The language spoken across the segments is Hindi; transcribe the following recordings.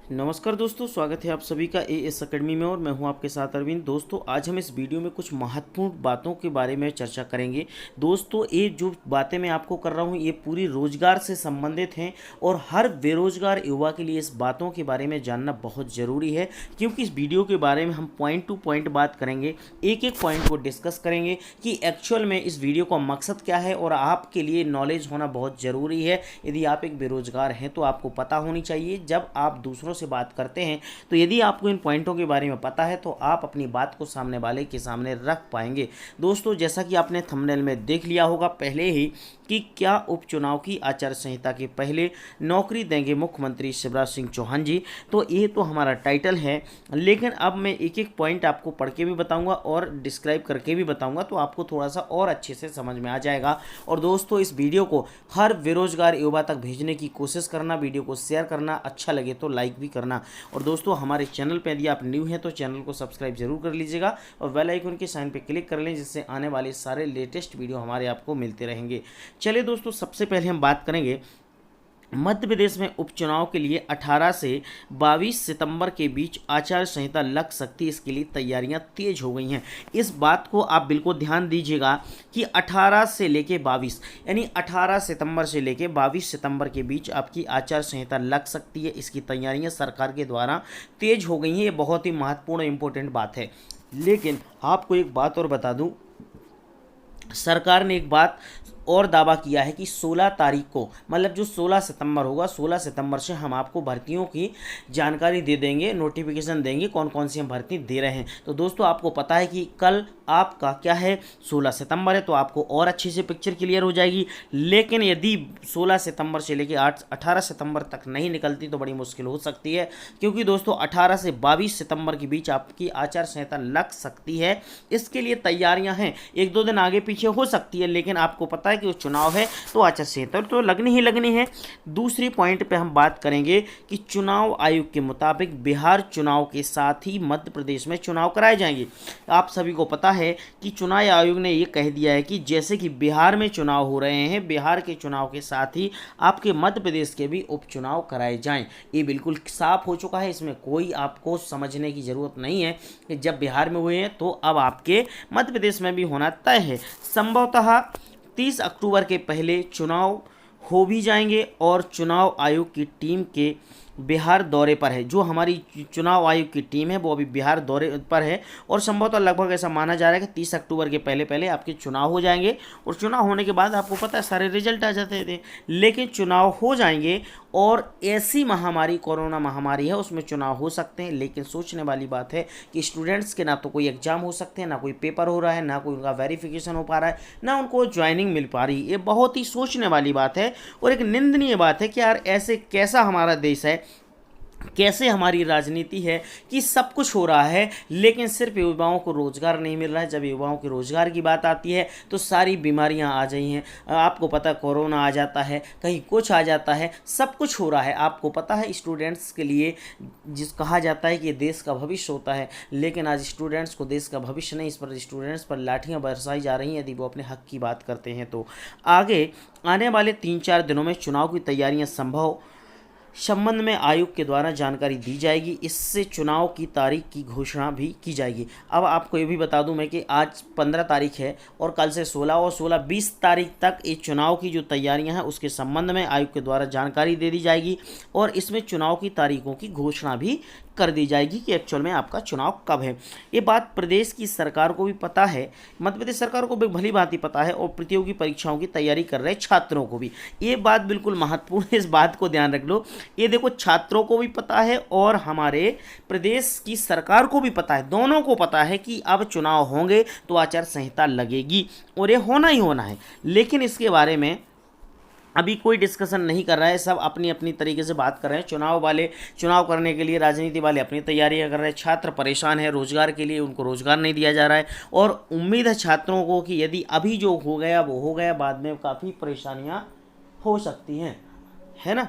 नमस्कार दोस्तों, स्वागत है आप सभी का एएस एकेडमी में और मैं हूं आपके साथ अरविंद। दोस्तों, आज हम इस वीडियो में कुछ महत्वपूर्ण बातों के बारे में चर्चा करेंगे। दोस्तों, ये जो बातें मैं आपको कर रहा हूं ये पूरी रोजगार से संबंधित हैं और हर बेरोजगार युवा के लिए इस बातों के बारे में जानना बहुत ज़रूरी है, क्योंकि इस वीडियो के बारे में हम पॉइंट टू पॉइंट बात करेंगे, एक एक पॉइंट को डिस्कस करेंगे कि एक्चुअल में इस वीडियो का मकसद क्या है और आपके लिए नॉलेज होना बहुत ज़रूरी है। यदि आप एक बेरोजगार हैं तो आपको पता होनी चाहिए। जब आप दूसरों से बात करते हैं तो यदि आपको इन पॉइंटों के बारे में पता है तो आप अपनी बात को सामने वाले के सामने रख पाएंगे। दोस्तों, जैसा कि आपने थंबनेल में देख लिया होगा पहले ही कि क्या उपचुनाव की आचार संहिता के पहले नौकरी देंगे मुख्यमंत्री शिवराज सिंह चौहान जी, तो ये तो हमारा टाइटल है। लेकिन अब मैं एक एक पॉइंट आपको पढ़ के भी बताऊंगा और डिस्क्राइब करके भी बताऊंगा, तो आपको थोड़ा सा और अच्छे से समझ में आ जाएगा। और दोस्तों, इस वीडियो को हर बेरोजगार युवा तक भेजने की कोशिश करना, वीडियो को शेयर करना, अच्छा लगे तो लाइक भी करना। और दोस्तों, हमारे चैनल पर यदि आप न्यू हैं तो चैनल को सब्सक्राइब जरूर कर लीजिएगा और बेल आइकन के साइन पे क्लिक कर लें, जिससे आने वाले सारे लेटेस्ट वीडियो हमारे आपको मिलते रहेंगे। चलिए दोस्तों, सबसे पहले हम बात करेंगे मध्य प्रदेश में उपचुनाव के लिए 18 से 22 सितंबर के बीच आचार संहिता लग सकती है। इसके लिए तैयारियां तेज हो गई हैं। इस बात को आप बिल्कुल ध्यान दीजिएगा कि 18 से लेके 22 यानी 18 सितंबर से लेके 22 सितंबर के बीच आपकी आचार संहिता लग सकती है। इसकी तैयारियां सरकार के द्वारा तेज हो गई हैं। ये बहुत ही महत्वपूर्ण इंपॉर्टेंट बात है। लेकिन आपको एक बात और बता दूं, सरकार ने एक बात और दावा किया है कि 16 तारीख को, मतलब जो 16 सितंबर होगा, 16 सितंबर से हम आपको भर्तियों की जानकारी दे देंगे, नोटिफिकेशन देंगे कौन कौन सी हम भर्ती दे रहे हैं। तो दोस्तों, आपको पता है कि कल आपका क्या है, 16 सितंबर है, तो आपको और अच्छे से पिक्चर क्लियर हो जाएगी। लेकिन यदि 16 सितंबर से लेकर 18 सितंबर तक नहीं निकलती तो बड़ी मुश्किल हो सकती है, क्योंकि दोस्तों 18 से 22 सितंबर के बीच आपकी आचार संहिता लग सकती है। इसके लिए तैयारियां हैं, एक दो दिन आगे पीछे हो सकती है, लेकिन आपको पता है कि वो चुनाव है तो आचार संहिता तो लगनी ही लगनी है। दूसरी पॉइंट पे हम बात करेंगे कि चुनाव आयोग के मुताबिक बिहार चुनाव के साथ ही मध्य प्रदेश में चुनाव कराए जाएंगे। आप सभी को पता है कि चुनाव आयोग ने ये कह दिया है कि जैसे कि बिहार में चुनाव हो रहे हैं, बिहार के चुनाव के साथ ही आपके मध्य प्रदेश के भी उपचुनाव कराए जाएं। ये बिल्कुल साफ हो चुका है, इसमें कोई आपको समझने की जरूरत नहीं है कि जब बिहार में हुए हैं तो अब आपके मध्य प्रदेश में भी होना तय है। संभवतः 30 अक्टूबर के पहले चुनाव हो भी जाएंगे और चुनाव आयोग की टीम के बिहार दौरे पर है। जो हमारी चुनाव आयोग की टीम है वो अभी बिहार दौरे पर है और संभवतः लगभग ऐसा माना जा रहा है कि 30 अक्टूबर के पहले पहले आपके चुनाव हो जाएंगे और चुनाव होने के बाद आपको पता है सारे रिजल्ट आ जाते थे। लेकिन चुनाव हो जाएंगे और ऐसी महामारी, कोरोना महामारी है, उसमें चुनाव हो सकते हैं। लेकिन सोचने वाली बात है कि स्टूडेंट्स के ना तो कोई एग्जाम हो सकते हैं, ना कोई पेपर हो रहा है, ना कोई उनका वेरिफिकेशन हो पा रहा है, ना उनको ज्वाइनिंग मिल पा रही है। ये बहुत ही सोचने वाली बात है और एक निंदनीय बात है कि यार ऐसे कैसा हमारा देश है, कैसे हमारी राजनीति है कि सब कुछ हो रहा है लेकिन सिर्फ युवाओं को रोजगार नहीं मिल रहा है। जब युवाओं के रोजगार की बात आती है तो सारी बीमारियां आ गई हैं। आपको पता है कोरोना आ जाता है, कहीं कुछ आ जाता है, सब कुछ हो रहा है। आपको पता है स्टूडेंट्स के लिए जिस कहा जाता है कि ये देश का भविष्य होता है, लेकिन आज स्टूडेंट्स को देश का भविष्य नहीं, इस पर स्टूडेंट्स पर लाठियाँ बरसाई जा रही हैं यदि वो अपने हक की बात करते हैं। तो आगे आने वाले 3-4 दिनों में चुनाव की तैयारियाँ संबंध में आयोग के द्वारा जानकारी दी जाएगी। इससे चुनाव की तारीख की घोषणा भी की जाएगी। अब आपको ये भी बता दूं मैं कि आज 15 तारीख है और कल से 16 और 16-20 तारीख तक ये चुनाव की जो तैयारियां हैं उसके संबंध में आयोग के द्वारा जानकारी दे दी जाएगी और इसमें चुनाव की तारीखों की घोषणा भी कर दी जाएगी कि एक्चुअल में आपका चुनाव कब है। ये बात प्रदेश की सरकार को भी पता है, मध्य प्रदेश सरकार को भी भली भांति पता है और प्रतियोगी परीक्षाओं की तैयारी कर रहे छात्रों को भी। ये बात बिल्कुल महत्वपूर्ण है, इस बात को ध्यान रख लो। ये देखो, छात्रों को भी पता है और हमारे प्रदेश की सरकार को भी पता है, दोनों को पता है कि अब चुनाव होंगे तो आचार संहिता लगेगी और ये होना ही होना है। लेकिन इसके बारे में अभी कोई डिस्कशन नहीं कर रहा है, सब अपनी अपनी तरीके से बात कर रहे हैं। चुनाव वाले चुनाव करने के लिए, राजनीति वाले अपनी तैयारियां कर रहे हैं, छात्र परेशान है रोजगार के लिए, उनको रोजगार नहीं दिया जा रहा है और उम्मीद है छात्रों को कि यदि अभी जो हो गया वो हो गया, बाद में काफ़ी परेशानियां हो सकती हैं, है ना।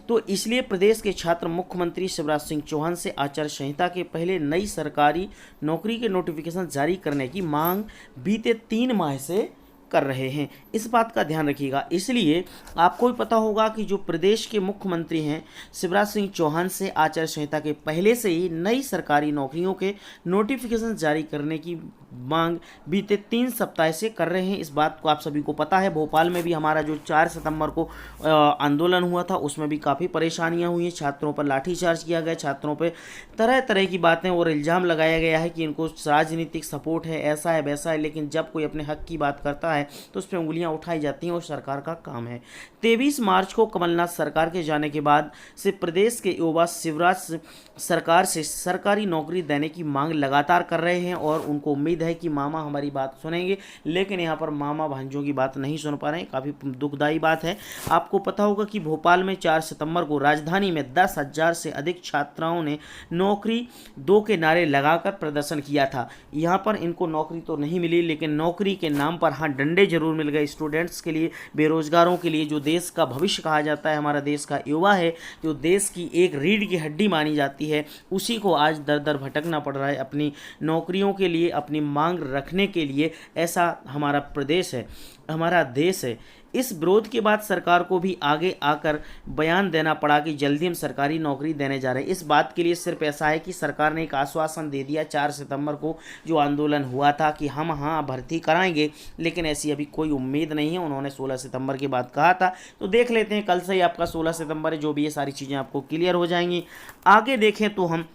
तो इसलिए प्रदेश के छात्र मुख्यमंत्री शिवराज सिंह चौहान से आचार संहिता के पहले नई सरकारी नौकरी के नोटिफिकेशन जारी करने की मांग बीते 3 माह से कर रहे हैं, इस बात का ध्यान रखिएगा। इसलिए आपको भी पता होगा कि जो प्रदेश के मुख्यमंत्री हैं शिवराज सिंह चौहान से आचार संहिता के पहले से ही नई सरकारी नौकरियों के नोटिफिकेशन जारी करने की मांग बीते 3 सप्ताह से कर रहे हैं। इस बात को आप सभी को पता है। भोपाल में भी हमारा जो 4 सितंबर को आंदोलन हुआ था उसमें भी काफ़ी परेशानियां हुई, छात्रों पर लाठीचार्ज किया गया, छात्रों पर तरह तरह की बातें और इल्ज़ाम लगाया गया है कि इनको राजनीतिक सपोर्ट है, ऐसा है वैसा है। लेकिन जब कोई अपने हक की बात करता है तो उस पर उंगलियां उठाई जाती हैं और सरकार का काम है। 23 मार्च को कमलनाथ सरकार के जाने के बाद से प्रदेश के युवा शिवराज सरकार से सरकारी नौकरी देने की मांग लगातार कर रहे हैं और उनको उम्मीद है कि मामा हमारी बात सुनेंगे, लेकिन यहाँ पर मामा भांजों की बात नहीं सुन पा रहे हैं। काफ़ी दुखदायी बात है। आपको पता होगा कि भोपाल में 4 सितंबर को राजधानी में 10,000 से अधिक छात्राओं ने नौकरी दो के नारे लगाकर प्रदर्शन किया था। यहाँ पर इनको नौकरी तो नहीं मिली, लेकिन नौकरी के नाम पर हाँ डंडे जरूर मिल गए स्टूडेंट्स के लिए, बेरोजगारों के लिए। जो देश का भविष्य कहा जाता है, हमारा देश का युवा है, जो देश की एक रीढ़ की हड्डी मानी जाती है, उसी को आज दर दर भटकना पड़ रहा है अपनी नौकरियों के लिए, अपनी मांग रखने के लिए। ऐसा हमारा प्रदेश है, हमारा देश है। इस विरोध के बाद सरकार को भी आगे आकर बयान देना पड़ा कि जल्दी हम सरकारी नौकरी देने जा रहे हैं। इस बात के लिए सिर्फ ऐसा है कि सरकार ने एक आश्वासन दे दिया 4 सितंबर को जो आंदोलन हुआ था कि हम हाँ भर्ती कराएंगे, लेकिन ऐसी अभी कोई उम्मीद नहीं है। उन्होंने 16 सितंबर के बाद कहा था, तो देख लेते हैं। कल से ही आपका 16 सितंबर है, जो भी ये सारी चीज़ें आपको क्लियर हो जाएंगी। आगे देखें तो हम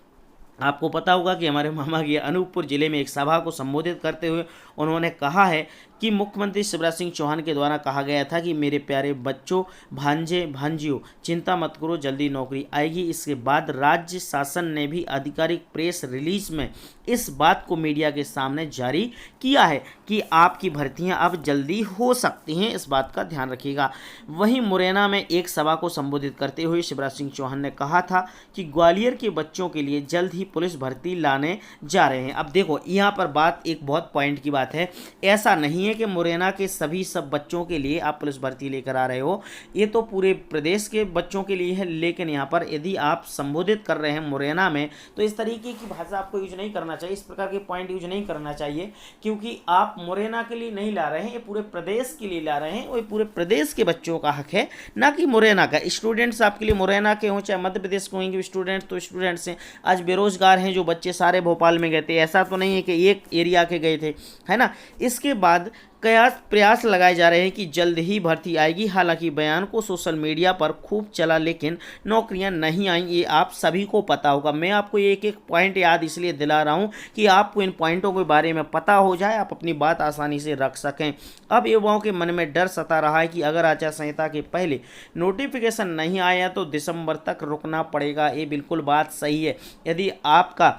आपको पता होगा कि हमारे मामा की अनूपपुर जिले में एक सभा को संबोधित करते हुए उन्होंने कहा है कि मुख्यमंत्री शिवराज सिंह चौहान के द्वारा कहा गया था कि मेरे प्यारे बच्चों, भांजे भांजियों, चिंता मत करो, जल्दी नौकरी आएगी। इसके बाद राज्य शासन ने भी आधिकारिक प्रेस रिलीज में इस बात को मीडिया के सामने जारी किया है कि आपकी भर्तियां अब जल्दी हो सकती हैं। इस बात का ध्यान रखिएगा। वहीं मुरैना में एक सभा को संबोधित करते हुए शिवराज सिंह चौहान ने कहा था कि ग्वालियर के बच्चों के लिए जल्द ही पुलिस भर्ती लाने जा रहे हैं। अब देखो यहाँ पर बात एक बहुत पॉइंट की बात है। ऐसा नहीं है कि मुरैना के सब बच्चों के लिए आप पुलिस भर्ती लेकर आ रहे हो, ये तो पूरे प्रदेश के बच्चों के लिए है। लेकिन यहाँ पर यदि आप संबोधित कर रहे हैं मुरैना में, तो इस तरीके की भाषा आपको यूज नहीं करना चाहिए, इस प्रकार के पॉइंट यूज नहीं करना चाहिए, क्योंकि आप मुरैना के लिए नहीं ला रहे हैं, ये पूरे प्रदेश के लिए ला रहे हैं। और पूरे प्रदेश के बच्चों का हक है, ना कि मुरैना का। स्टूडेंट्स आपके लिए मुरैना के हों चाहे मध्य प्रदेश के होंगे स्टूडेंट्स, तो स्टूडेंट्स हैं। आज बेरोजगार हैं जो बच्चे, सारे भोपाल में गए थे, ऐसा तो नहीं है कि एक एरिया के गए थे, है ना। इसके बाद प्रयास लगाए जा रहे हैं कि जल्द ही भर्ती आएगी। हालांकि बयान को सोशल मीडिया पर खूब चला, लेकिन नौकरियां नहीं आई, ये आप सभी को पता होगा। मैं आपको एक एक पॉइंट याद इसलिए दिला रहा हूं कि आपको इन पॉइंटों के बारे में पता हो जाए, आप अपनी बात आसानी से रख सकें। अब युवाओं के मन में डर सता रहा है कि अगर आचार संहिता के पहले नोटिफिकेशन नहीं आया तो दिसंबर तक रुकना पड़ेगा। ये बिल्कुल बात सही है। यदि आपका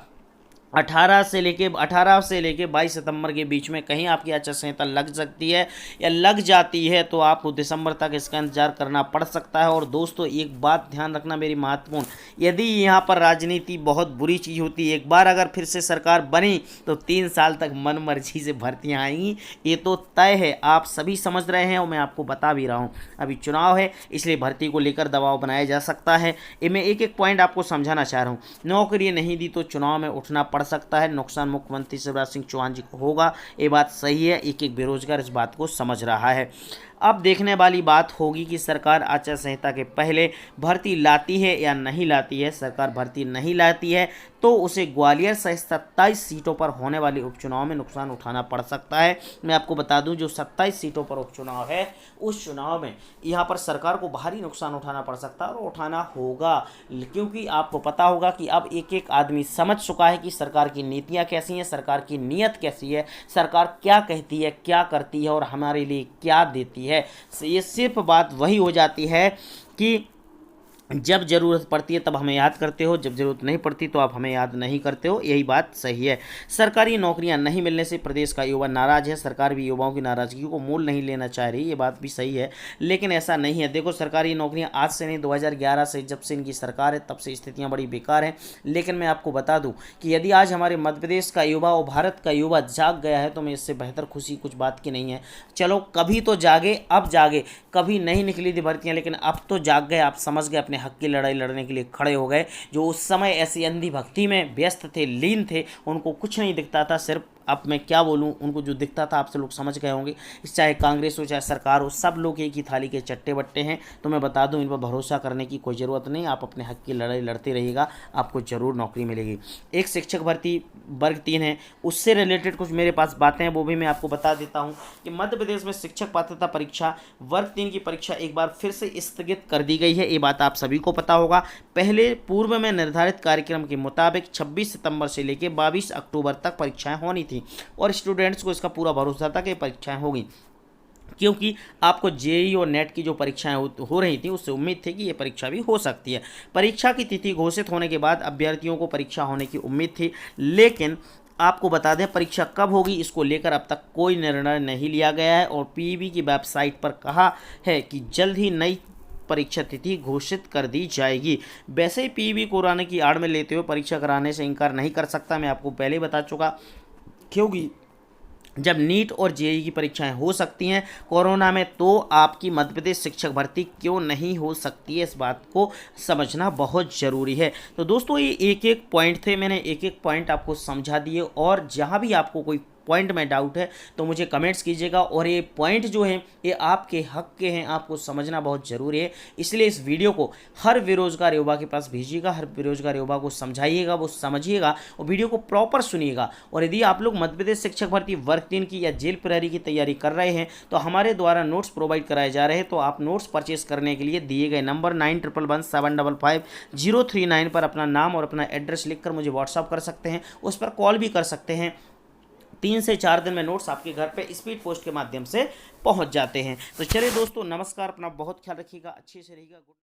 18 से लेके 22 सितंबर के बीच में कहीं आपकी आचार संहिता लग सकती है या लग जाती है, तो आपको दिसंबर तक इसका इंतजार करना पड़ सकता है। और दोस्तों एक बात ध्यान रखना मेरी महत्वपूर्ण, यदि यहाँ पर राजनीति बहुत बुरी चीज़ होती है, एक बार अगर फिर से सरकार बनी तो 3 साल तक मन मर्जी से भर्तियाँ आएंगी, ये तो तय है। आप सभी समझ रहे हैं और मैं आपको बता भी रहा हूँ। अभी चुनाव है, इसलिए भर्ती को लेकर दबाव बनाया जा सकता है। ये मैं एक एक पॉइंट आपको समझाना चाह रहा हूँ। नौकरी नहीं दी तो चुनाव में उठना पड़ सकता है, नुकसान मुख्यमंत्री शिवराज सिंह चौहान जी को होगा, ये बात सही है। एक एक बेरोजगार इस बात को समझ रहा है। अब देखने वाली बात होगी कि सरकार आचार संहिता के पहले भर्ती लाती है या नहीं लाती है। सरकार भर्ती नहीं लाती है तो उसे ग्वालियर सहित 27 सीटों पर होने वाले उपचुनाव में नुकसान उठाना पड़ सकता है। मैं आपको बता दूं, जो 27 सीटों पर उपचुनाव है, उस चुनाव में यहाँ पर सरकार को भारी नुकसान उठाना पड़ सकता है और उठाना होगा, क्योंकि आपको पता होगा कि अब एक एक आदमी समझ चुका है कि सरकार की नीतियाँ कैसी हैं, सरकार की नीयत कैसी है, सरकार क्या कहती है, क्या करती है और हमारे लिए क्या देती है। ये सिर्फ बात वही हो जाती है कि जब ज़रूरत पड़ती है तब हमें याद करते हो, जब ज़रूरत नहीं पड़ती तो आप हमें याद नहीं करते हो। यही बात सही है। सरकारी नौकरियां नहीं मिलने से प्रदेश का युवा नाराज़ है। सरकार भी युवाओं की नाराज़गी को मोल नहीं लेना चाह रही, ये बात भी सही है, लेकिन ऐसा नहीं है। देखो, सरकारी नौकरियां आज से नहीं, 2011 से जब से इनकी सरकार है तब से स्थितियाँ बड़ी बेकार हैं। लेकिन मैं आपको बता दूँ कि यदि आज हमारे मध्य प्रदेश का युवा और भारत का युवा जाग गया है तो मैं इससे बेहतर खुशी कुछ बात की नहीं है। चलो कभी तो जागे, अब जागे। कभी नहीं निकली थी भर्तियाँ, लेकिन अब तो जाग गए, आप समझ गए, अपने हक की लड़ाई लड़ने के लिए खड़े हो गए। जो उस समय ऐसी अंधी भक्ति में व्यस्त थे, लीन थे, उनको कुछ नहीं दिखता था, सिर्फ अब मैं क्या बोलूं, उनको जो दिखता था आपसे लोग समझ गए होंगे। चाहे कांग्रेस हो चाहे सरकार हो, सब लोग एक ही थाली के चट्टे बट्टे हैं। तो मैं बता दूं, इन पर भरोसा करने की कोई ज़रूरत नहीं। आप अपने हक की लड़ाई लड़ते रहिएगा, आपको ज़रूर नौकरी मिलेगी। एक शिक्षक भर्ती वर्ग 3 है, उससे रिलेटेड कुछ मेरे पास बातें हैं, वो भी मैं आपको बता देता हूँ कि मध्य प्रदेश में शिक्षक पात्रता परीक्षा वर्ग 3 की परीक्षा एक बार फिर से स्थगित कर दी गई है। ये बात आप सभी को पता होगा। पहले पूर्व में निर्धारित कार्यक्रम के मुताबिक 26 सितंबर से लेकर 22 अक्टूबर तक परीक्षाएं होनी थी और स्टूडेंट्स को इसका पूरा भरोसा था कि परीक्षाएं होगी, क्योंकि आपको जेईई और नेट की जो परीक्षाएं हो रही थी उससे उम्मीद थी कि ये परीक्षा भी हो सकती है। परीक्षा की तिथि घोषित होने के बाद अभ्यर्थियों को परीक्षा होने की उम्मीद थी, लेकिन आपको बता दें परीक्षा कब होगी इसको लेकर अब तक कोई निर्णय नहीं लिया गया है। और पीईबी की वेबसाइट पर कहा है कि जल्द ही नई परीक्षा तिथि घोषित कर दी जाएगी। वैसे ही पीईबी कोरोना की आड़ में लेते हुए परीक्षा कराने से इनकार नहीं कर सकता, मैं आपको पहले ही बता चुका, क्योंकि जब नीट और जेईई की परीक्षाएं हो सकती हैं कोरोना में, तो आपकी मध्य प्रदेश शिक्षक भर्ती क्यों नहीं हो सकती है, इस बात को समझना बहुत ज़रूरी है। तो दोस्तों ये एक एक पॉइंट थे, मैंने एक एक पॉइंट आपको समझा दिए, और जहां भी आपको कोई पॉइंट में डाउट है तो मुझे कमेंट्स कीजिएगा। और ये पॉइंट जो हैं ये आपके हक के हैं, आपको समझना बहुत ज़रूरी है। इसलिए इस वीडियो को हर बेरोजगार युवा के पास भेजिएगा, हर बेरोजगार युवा को समझाइएगा, वो समझिएगा और वीडियो को प्रॉपर सुनिएगा। और यदि आप लोग मध्य प्रदेश शिक्षक भर्ती वर्ग 3 की या जेल प्रहरी की तैयारी कर रहे हैं तो हमारे द्वारा नोट्स प्रोवाइड कराए जा रहे हैं। तो आप नोट्स परचेस करने के लिए दिए गए नंबर 9117555039 पर अपना नाम और अपना एड्रेस लिखकर मुझे व्हाट्सअप कर सकते हैं, उस पर कॉल भी कर सकते हैं। 3 से 4 दिन में नोट्स आपके घर पे स्पीड पोस्ट के माध्यम से पहुंच जाते हैं। तो चलिए दोस्तों, नमस्कार, अपना बहुत ख्याल रखिएगा, अच्छे से रहिएगा।